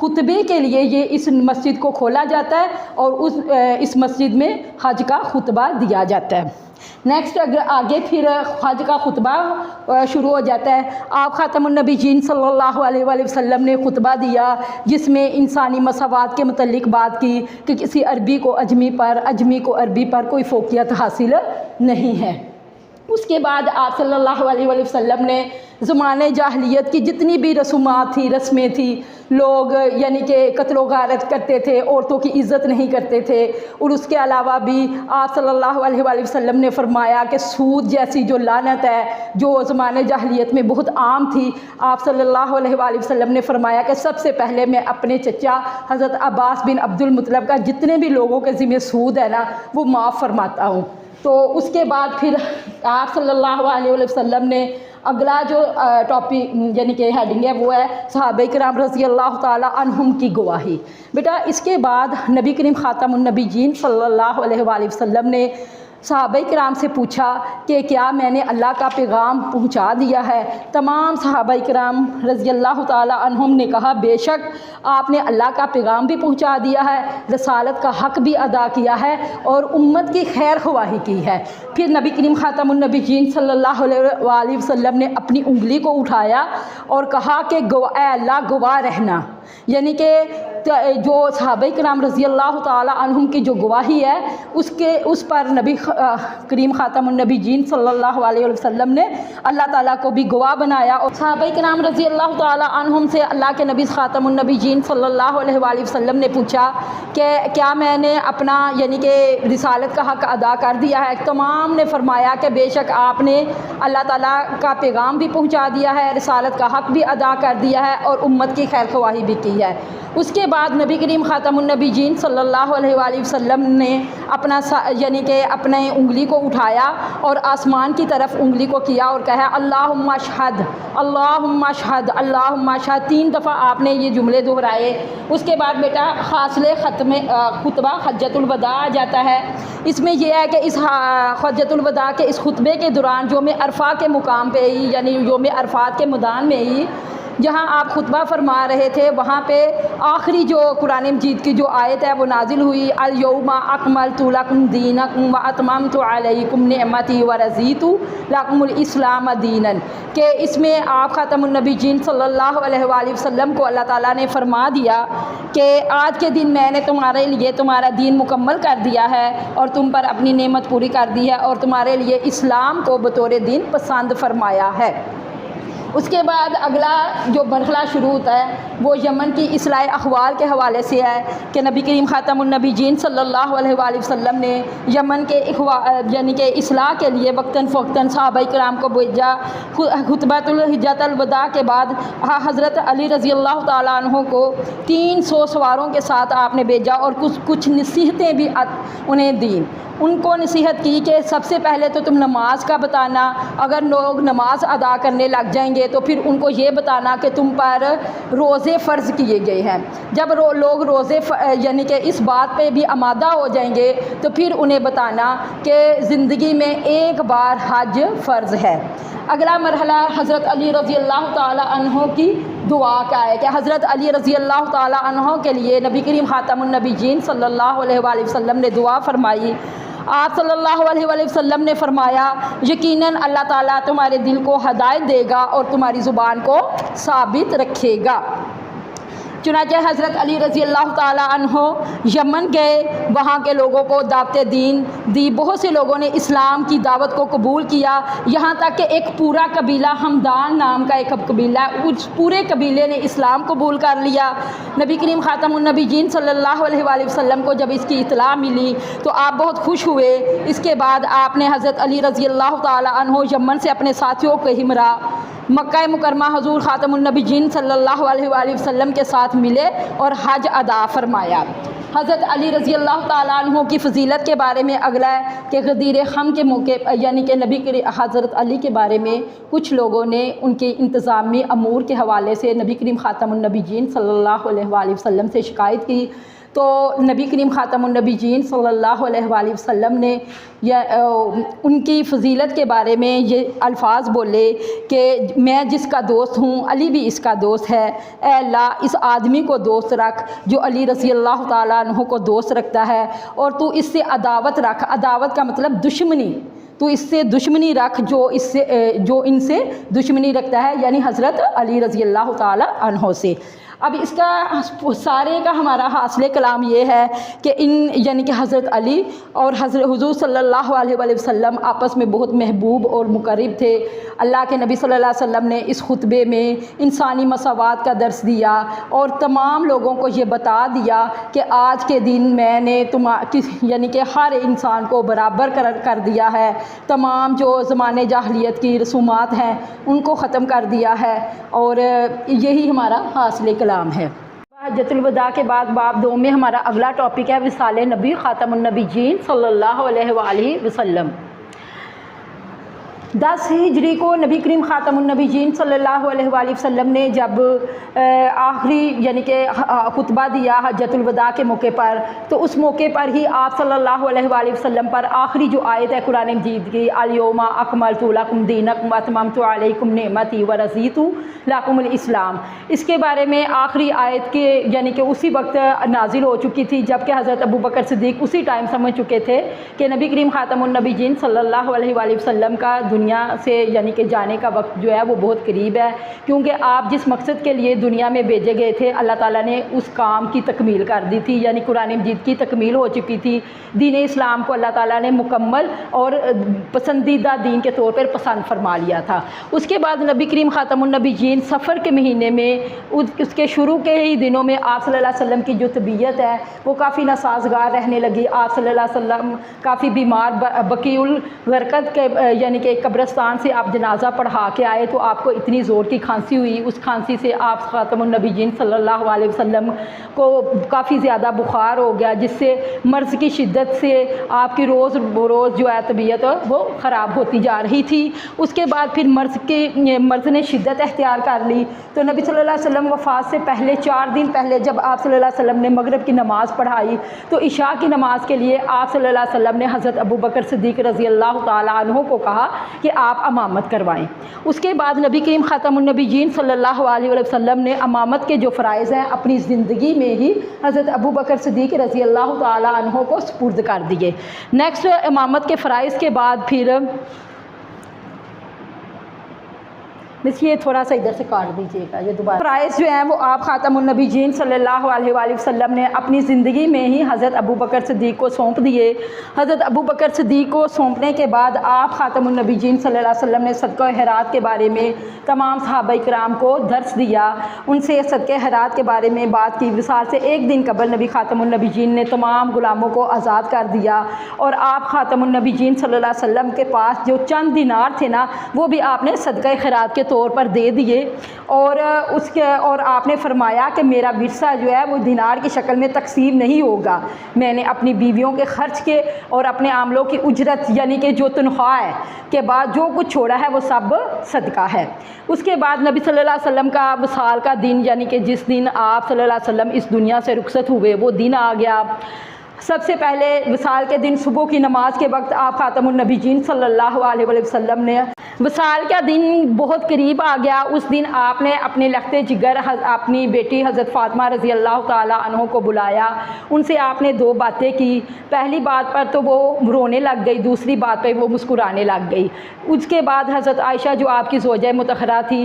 خطبے کے لیے یہ اس مسجد کو کھولا جاتا ہے اور اس مسجد میں حج کا خطبہ دیا جاتا ہے۔ نیکسٹ اگر آگے پھر حج کا خطبہ شروع ہو جاتا ہے۔ آپ خاتم النبیین صلی اللہ علیہ وآلہ وسلم نے خطبہ دیا جس میں انسانی مساوات کے متعلق بات کی کہ کسی عربی کو اجمی پر، اجمی کو عربی پر کوئی فوقیت حاصل نہیں ہے۔ اس کے بعد آپ صلی اللہ علیہ وآلہ وسلم نے زمانے جاہلیت کی جتنی بھی رسومات تھی، رسمیں تھی، لوگ یعنی کہ قتل و غارت کرتے تھے، عورتوں کی عزت نہیں کرتے تھے، اور اس کے علاوہ بھی آپ صلی اللہ علیہ وآلہ وسلم نے فرمایا کہ سود جیسی جو لعنت ہے جو زمانے جاہلیت میں بہت عام تھی، آپ صلی اللہ علیہ وآلہ وسلم نے فرمایا کہ سب سے پہلے میں اپنے چچا حضرت عباس بن عبد المطلب کا جتنے بھی لوگوں کے ذمہ سود ہے نا وہ معاف فرماتا ہوں۔ تو اس کے بعد پھر آپ صلی اللہ علیہ وسلم نے اگلا جو ٹاپک یعنی کہ ہیڈنگ ہے وہ ہے صحابہ کرام رضی اللہ تعالیٰ عنہم کی گواہی۔ بیٹا اس کے بعد نبی کریم خاتم النبیین صلی اللہ علیہ وآلہ وسلم نے صحابہ کرام سے پوچھا کہ کیا میں نے اللہ کا پیغام پہنچا دیا ہے؟ تمام صحابہ کرام رضی اللہ تعالیٰ عنہم نے کہا بے شک آپ نے اللہ کا پیغام بھی پہنچا دیا ہے، رسالت کا حق بھی ادا کیا ہے اور امت کی خیر خواہی کی ہے۔ پھر نبی کریم خاتم النبیین صلی اللہ علیہ وآلہ وسلم نے اپنی انگلی کو اٹھایا اور کہا کہ اے اللہ گواہ رہنا، یعنی کہ جو صحابہ کرام رضی اللہ تعالیٰ عنہم کی جو گواہی ہے اس پر نبی کریم خاتم النبیین صلی اللہ علیہ وسلم نے اللہ تعالیٰ کو بھی گواہ بنایا۔ اور صحابہ کرام رضی اللہ تعالیٰ عنہم سے اللہ کے نبی خاتم النبیین صلی اللہ علیہ وآلہ وسلم نے پوچھا کہ کیا میں نے اپنا یعنی کہ رسالت کا حق ادا کر دیا ہے؟ تمام نے فرمایا کہ بے شک آپ نے اللہ تعالیٰ کا پیغام بھی پہنچا دیا ہے، رسالت کا حق بھی ادا کر دیا ہے اور امت کی خیر خواہی بھی کی ہے۔ اس کے بعد نبی کریم خاتم النبیین صلی اللہ علیہ وآلہ وسلم نے اپنا یعنی کہ اپنے انگلی کو اٹھایا اور آسمان کی طرف انگلی کو کیا اور کہا اللہم اشہد، اللہم اشہد، اللہم اشہد، 3 دفعہ آپ نے یہ جملے دہرائے۔ اس کے بعد بیٹا فاصلے خطبہ حجۃ الوداع آ جاتا ہے۔ اس میں یہ ہے کہ اس حجۃ الوداع کے اس خطبے کے دوران یوم عرفہ کے مقام پہ ہی یعنی یوم عرفات کے میدان میں ہی جہاں آپ خطبہ فرما رہے تھے وہاں پہ آخری جو قرآن مجید کی جو آیت ہے وہ نازل ہوئی الیوم اکملت لکم دینکم واتممت علیکم نعمتی ورضیت لکم الاسلام دینا، کہ اس میں آپ خاتم النبیین صلی اللہ علیہ وآلہ وسلم کو اللہ تعالیٰ نے فرما دیا کہ آج کے دن میں نے تمہارے لیے تمہارا دین مکمل کر دیا ہے اور تم پر اپنی نعمت پوری کر دی ہے اور تمہارے لیے اسلام کو بطور دین پسند فرمایا ہے۔ اس کے بعد اگلا جو مرحلہ شروع ہوتا ہے وہ یمن کی اصلاح احوال کے حوالے سے ہے کہ نبی کریم خاتم النبیین صلی اللہ علیہ وآلہ وسلم نے یمن کے یعنی کہ اصلاح کے لیے وقتاً فوقتاً صحابہ کرام کو بھیجا۔ خطبۃ الحجۃ الوداع کے بعد حضرت علی رضی اللہ تعالیٰ عنہ کو 300 سواروں کے ساتھ آپ نے بھیجا اور کچھ نصیحتیں بھی انہیں دیں۔ ان کو نصیحت کی کہ سب سے پہلے تو تم نماز کا بتانا، اگر لوگ نماز ادا کرنے لگ جائیں گے تو پھر ان کو یہ بتانا کہ تم پر روزے فرض کیے گئے ہیں۔ جب لوگ روزے یعنی کہ اس بات پہ بھی آمادہ ہو جائیں گے تو پھر انہیں بتانا کہ زندگی میں ایک بار حج فرض ہے۔ اگلا مرحلہ حضرت علی رضی اللہ تعالیٰ عنہ کی دعا کا ہے کہ حضرت علی رضی اللہ تعالیٰ عنہ کے لیے نبی کریم خاتم النبیین صلی اللہ علیہ وآلہ وسلم نے دعا فرمائی۔ آپ صلی اللہ علیہ وآلہ وسلم نے فرمایا یقیناً اللہ تعالیٰ تمہارے دل کو ہدایت دے گا اور تمہاری زبان کو ثابت رکھے گا۔ چنانچہ حضرت علی رضی اللہ تعالیٰ عنہ یمن گئے، وہاں کے لوگوں کو دعوت دین دی، بہت سے لوگوں نے اسلام کی دعوت کو قبول کیا، یہاں تک کہ ایک پورا قبیلہ ہمدان نام کا ایک قبیلہ اس پورے قبیلے نے اسلام قبول کر لیا۔ نبی کریم خاتم النبیین صلی اللہ علیہ وآلہ وسلم کو جب اس کی اطلاع ملی تو آپ بہت خوش ہوئے۔ اس کے بعد آپ نے حضرت علی رضی اللہ تعالیٰ عنہ یمن سے اپنے ساتھیوں کے ہمراہ مکہ مکرمہ حضور خاتم النبیین صلی اللہ علیہ وآلہ وسلم کے ساتھ ملے اور حج ادا فرمایا۔ حضرت علی رضی اللہ تعالیٰ عنہ کی فضیلت کے بارے میں اگلا ہے کہ غدیر خم کے موقع یعنی کہ حضرت علی کے بارے میں کچھ لوگوں نے ان کے انتظامی امور کے حوالے سے نبی کریم خاتم النبیین صلی اللہ علیہ وآلہ وسلم سے شکایت کی، تو نبی کریم خاتم النبیین صلی اللہ علیہ وآلہ وسلم نے ان کی فضیلت کے بارے میں یہ الفاظ بولے کہ میں جس کا دوست ہوں علی بھی اس کا دوست ہے، اے اللہ اس آدمی کو دوست رکھ جو علی رضی اللہ تعالیٰ عنہ کو دوست رکھتا ہے، اور تو اس سے عداوت رکھ، عداوت کا مطلب دشمنی، تو اس سے دشمنی رکھ جو ان سے دشمنی رکھتا ہے، یعنی حضرت علی رضی اللہ تعالیٰ عنہ سے۔ اب اس کا سارے کا ہمارا حاصل کلام یہ ہے کہ یعنی کہ حضرت علی اور حضور صلی اللہ علیہ وآلہ وسلم آپس میں بہت محبوب اور مقرب تھے۔ اللہ کے نبی صلی اللہ علیہ وسلم نے اس خطبے میں انسانی مساوات کا درس دیا اور تمام لوگوں کو یہ بتا دیا کہ آج کے دن میں نے یعنی کہ ہر انسان کو برابر کر دیا ہے، تمام جو زمانے جاہلیت کی رسومات ہیں ان کو ختم کر دیا ہے، اور یہی ہمارا حاصل کلام ہے۔ حجۃ الوداع کے بعد باب 2 میں ہمارا اگلا ٹاپک ہے وصال نبی خاتم النبیین صلی اللہ علیہ وآلہ وسلم۔ 10 ہجری کو نبی کریم خاتم النبیین صلی اللہ علیہ وآلہ وسلم نے جب آخری یعنی کہ خطبہ دیا حجۃ الوداع کے موقع پر، تو اس موقع پر ہی آپ صلی اللہ علیہ وآلہ وسلم پر آخری جو آیت ہے قرآن مجید کی، الیوم اکملت لکم دینکم واتممت علیکم نعمتی ورضیت لکم الاسلام، اس کے بارے میں آخری آیت کے یعنی کہ اسی وقت نازل ہو چکی تھی، جبکہ حضرت ابو بکر صدیق اسی ٹائم سمجھ چکے تھے کہ نبی کریم خاتم النبیین صلی اللہ علیہ وآلہ وسلم کا دنیا سے یعنی کہ جانے کا وقت جو ہے وہ بہت قریب ہے، کیونکہ آپ جس مقصد کے لیے دنیا میں بھیجے گئے تھے اللہ تعالیٰ نے اس کام کی تکمیل کر دی تھی، یعنی قرآن مجید کی تکمیل ہو چکی تھی، دین اسلام کو اللہ تعالیٰ نے مکمل اور پسندیدہ دین کے طور پر پسند فرما لیا تھا۔ اس کے بعد نبی کریم خاتم النبیین سفر کے مہینے میں اس کے شروع کے ہی دنوں میں آپ صلی اللہ علیہ وسلم کی جو طبیعت ہے وہ کافی ناسازگار رہنے لگی۔ آپ صلی اللہ علیہ وسلم کافی بیمار، بقیع الغرقد کے یعنی کہ قبرستان سے آپ جنازہ پڑھا کے آئے تو آپ کو اتنی زور کی کھانسی ہوئی، اس کھانسی سے آپ خاتم النبیین صلی اللہ علیہ وسلم کو کافی زیادہ بخار ہو گیا، جس سے مرض کی شدت سے آپ کی روز بروز جو ہے طبیعت وہ خراب ہوتی جا رہی تھی۔ اس کے بعد پھر مرض نے شدت اختیار کر لی، تو نبی صلی اللہ علیہ وسلم وفات سے پہلے 4 دن پہلے جب آپ صلی اللہ علیہ وسلم نے مغرب کی نماز پڑھائی تو عشاء کی نماز کے لیے آپ صلی اللہ علیہ وسلم نے حضرت ابو بکر صدیق رضی اللہ تعالیٰ عنہ کو کہا کہ آپ امامت کروائیں۔ اس کے بعد نبی کریم خاتم النبیین صلی اللہ علیہ وسلم نے امامت کے جو فرائض ہیں اپنی زندگی میں ہی حضرت ابو بکر صدیق رضی اللہ تعالیٰ عنہ کو سپرد کر دیے۔ نیکسٹ امامت کے فرائض کے بعد پھر بس یہ تھوڑا سا ادھر سے کاٹ دیجیے گا، یہ دوبارہ فرائض جو ہیں وہ آپ خاتم النبیین صلی اللہ علیہ وآلہ وسلم نے اپنی زندگی میں ہی حضرت ابو بکر صدیق کو سونپ دیے۔ حضرت ابو بکر صدیق کو سونپنے کے بعد آپ خاتم النبیین صلی اللہ علیہ وسلم نے صدقہ خیرات کے بارے میں تمام صحابہ کرام کو درس دیا، ان سے صدقہ خیرات کے بارے میں بات کی۔ وصال سے 1 دن قبل نبی خاتم النبیین نے تمام غلاموں کو آزاد کر دیا، اور آپ خاتم النبیین صلی اللہ علیہ وسلم کے پاس جو چند دینار تھے نا وہ بھی آپ نے صدقہ خیرات کے طور پر دے دیے، اور آپ نے فرمایا کہ میرا ورثہ جو ہے وہ دینار کی شکل میں تقسیم نہیں ہوگا، میں نے اپنی بیویوں کے خرچ کے اور اپنے عاملوں کی اجرت یعنی کہ جو تنخواہ ہے کے بعد جو کچھ چھوڑا ہے وہ سب صدقہ ہے۔ اس کے بعد نبی صلی اللہ علیہ وسلم کا وصال کا دن یعنی کہ جس دن آپ صلی اللہ علیہ وسلم اس دنیا سے رخصت ہوئے وہ دن آ گیا۔ سب سے پہلے وصال کے دن صبح کی نماز کے وقت آپ خاتم النبیین صلی اللہ علیہ وسلم نے وصال کا دن بہت قریب آ گیا، اس دن آپ نے اپنے لختے جگر اپنی بیٹی حضرت فاطمہ رضی اللہ تعالیٰ عنہ کو بلایا، ان سے آپ نے 2 باتیں کی۔ پہلی بات پر تو وہ رونے لگ گئی، دوسری بات پہ وہ مسکرانے لگ گئی۔ اس کے بعد حضرت عائشہ جو آپ کی زوجہ مطہرہ تھی،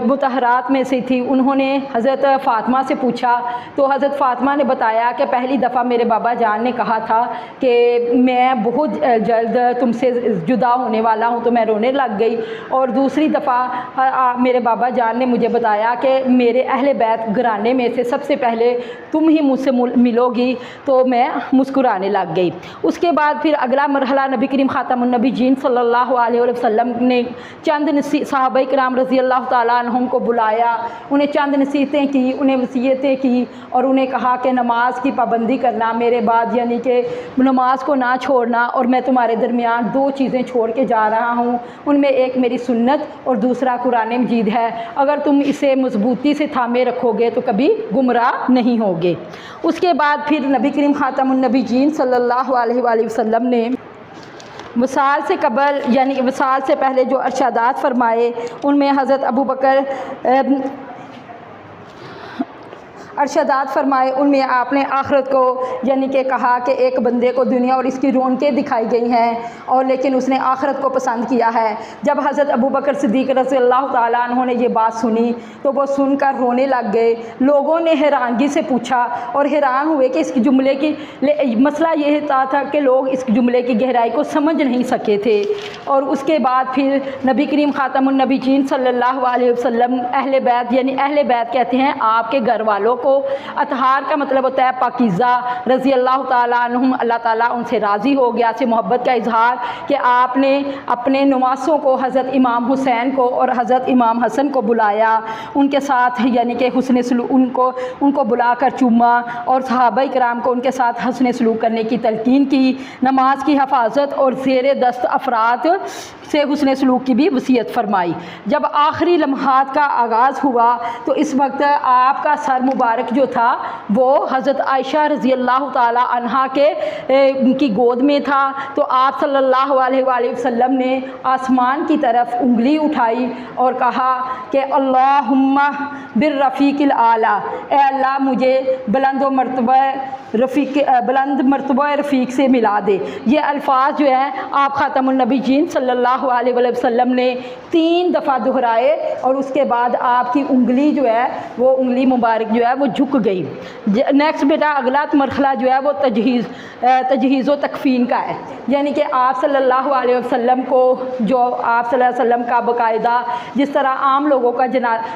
مطہرات میں سے تھی، انہوں نے حضرت فاطمہ سے پوچھا تو حضرت فاطمہ نے بتایا کہ پہلی دفعہ میرے بابا جان نے کہا تھا کہ میں بہت جلد تم سے جدا ہونے والا ہوں، تو میں رونے لگ گئی، اور دوسری دفعہ میرے بابا جان نے مجھے بتایا کہ میرے اہل بیت گھرانے میں سے سب سے پہلے تم ہی مجھ سے ملو گی، تو میں مسکرانے لگ گئی۔ اس کے بعد پھر اگلا مرحلہ نبی کریم خاتم النبیین صلی اللہ علیہ وسلم نے چند صحابہ کرام رضی اللہ تعالیٰ عنہم کو بلایا، انہیں چند نصیحتیں کی، انہیں وصیتیں کی اور انہیں کہا کہ نماز کی پابندی کرنا میرے بعد، یعنی کہ نماز کو نہ چھوڑنا، اور میں تمہارے درمیان دو چیزیں چھوڑ کے جا رہا ہوں، ان میں ایک میری سنت اور دوسرا قرآن مجید ہے، اگر تم اسے مضبوطی سے تھامے رکھو گے تو کبھی گمراہ نہیں ہوگے۔ اس کے بعد پھر نبی کریم خاتم النبیین صلی اللہ علیہ وآلہ وسلم نے وصال سے قبل، یعنی کہ وصال سے پہلے جو ارشادات فرمائے، ان میں حضرت ابوبکر ارشادات فرمائے، ان میں آپ نے آخرت کو یعنی کہ کہا کہ ایک بندے کو دنیا اور اس کی رونقیں دکھائی گئی ہیں اور لیکن اس نے آخرت کو پسند کیا ہے۔ جب حضرت ابوبکر صدیق رضی اللہ تعالیٰ عنہ نے یہ بات سنی تو وہ سن کر رونے لگ گئے۔ لوگوں نے حیرانگی سے پوچھا اور حیران ہوئے کہ اس جملے کی مسئلہ یہ تھا کہ لوگ اس جملے کی گہرائی کو سمجھ نہیں سکے تھے۔ اور اس کے بعد پھر نبی کریم خاتم النبیین صلی اللہ علیہ وسلم اہل بیت، یعنی اہل بیت کہتے ہیں آپ کے گھر والوں کو، اطہار کا مطلب ہوتا ہے پاکیزہ، رضی اللہ تعالیٰ عنہم، اللہ تعالیٰ ان سے راضی ہو گیا، سے محبت کا اظہار کہ آپ نے اپنے نواسوں کو، حضرت امام حسین کو اور حضرت امام حسن کو بلایا، ان کے ساتھ یعنی کہ حسن سلوک، ان کو بلا کر چوما اور صحابہ کرام کو ان کے ساتھ حسن سلوک کرنے کی تلقین کی، نماز کی حفاظت اور زیر دست افراد سے حسن سلوک کی بھی وصیت فرمائی۔ جب آخری لمحات کا آغاز ہوا تو اس وقت آپ کا سر مبارک جو تھا وہ حضرت عائشہ رضی اللہ تعالی عنہا کے کی گود میں تھا، تو آپ صلی اللہ علیہ وآلہ وسلم نے آسمان کی طرف انگلی اٹھائی اور کہا کہ اللہم بالرفیق الاعلیٰ، اے اللہ مجھے بلند مرتبہ رفیق سے ملا دے۔ یہ الفاظ جو ہیں آپ خاتم النبیین صلی اللہ علیہ وآلہ وسلم نے 3 دفعہ دہرائے اور اس کے بعد آپ کی انگلی جو ہے وہ انگلی مبارک جو ہے وہ جھک گئی۔ نیکسٹ بیٹا اگلا مرحلہ جو ہے وہ تجہیز و تکفین کا ہے، یعنی کہ آپ صلی اللہ علیہ وسلم کو جو آپ صلی اللہ علیہ وسلم کا باقاعدہ جس طرح عام لوگوں کا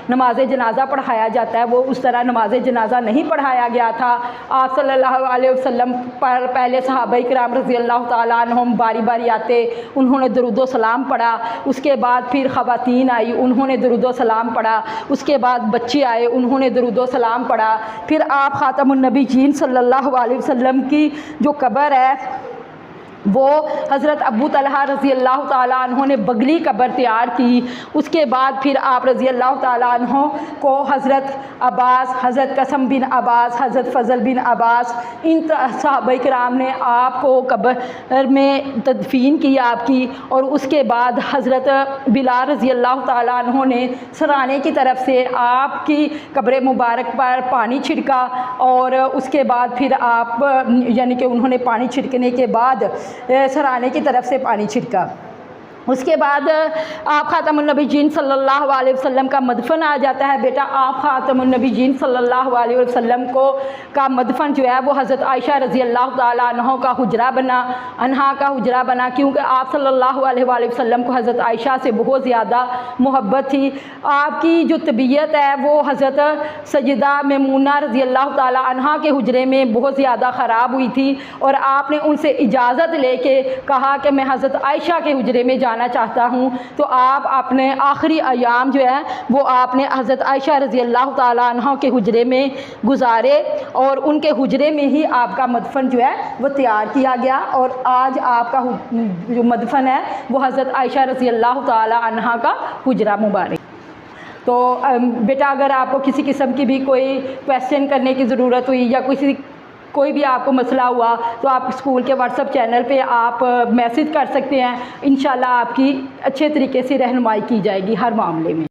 نماز جنازہ پڑھایا جاتا ہے وہ اس طرح نماز جنازہ نہیں پڑھایا گیا تھا۔ آپ صلی اللہ علیہ وسلم پر پہلے صحابہ کرام رضی اللہ تعالیٰ عنہم باری باری آتے، انہوں نے درود و سلام پڑھا، اس کے بعد پھر خواتین آئی، انہوں نے درود و سلام پڑھا، اس کے بعد بچے آئے، انہوں نے درود و سلام پڑھا، پھر آپ خاتم النبیین صلی اللہ علیہ وسلم کی جو قبر ہے وہ حضرت ابو طلحہ رضی اللہ تعالیٰ عنہ نے بغلی قبر تیار کی۔ اس کے بعد پھر آپ رضی اللہ تعالیٰ عنہ کو حضرت عباس، حضرت قاسم بن عباس، حضرت فضل بن عباس، ان صحابہ کرام نے آپ کو قبر میں تدفین کی آپ کی، اور اس کے بعد حضرت بلال رضی اللہ تعالیٰ عنہ نے سرانے کی طرف سے آپ کی قبر مبارک پر پانی چھڑکا، اور اس کے بعد پھر آپ یعنی کہ انہوں نے پانی چھڑکنے کے بعد سرانے کی طرف سے پانی چھڑکا۔ اس کے بعد آپ خاتم النبیین صلی اللہ علیہ وسلم کا مدفن آ جاتا ہے۔ بیٹا آپ خاتم النبیین صلی اللہ علیہ وسلم کا مدفن جو ہے وہ حضرت عائشہ رضی اللہ تعالیٰ عنہ کا حجرہ بنا، کیونکہ آپ صلی اللہ علیہ وآلہ وسلم کو حضرت عائشہ سے بہت زیادہ محبت تھی۔ آپ کی جو طبیعت ہے وہ حضرت سیدہ میمونہ رضی اللہ تعالیٰ عنہ کے حجرے میں بہت زیادہ خراب ہوئی تھی، اور آپ نے ان سے اجازت لے کے کہا کہ میں حضرت عائشہ کے حجرے میں جانا چاہتا ہوں، تو آپ اپنے آخری ایام جو ہے وہ آپ نے حضرت عائشہ رضی اللہ تعالیٰ عنہ کے حجرے میں گزارے، اور ان کے حجرے میں ہی آپ کا مدفن جو ہے وہ تیار کیا گیا، اور آج آپ کا جو مدفن ہے وہ حضرت عائشہ رضی اللہ تعالیٰ عنہ کا حجرہ مبارک۔ تو بیٹا اگر آپ کو کسی قسم کی بھی کوئی کویسچن کرنے کی ضرورت ہوئی یا کوئی بھی آپ کو مسئلہ ہوا تو آپ اسکول کے واٹس ایپ چینل پہ آپ میسج کر سکتے ہیں، انشاءاللہ آپ کی اچھے طریقے سے رہنمائی کی جائے گی ہر معاملے میں۔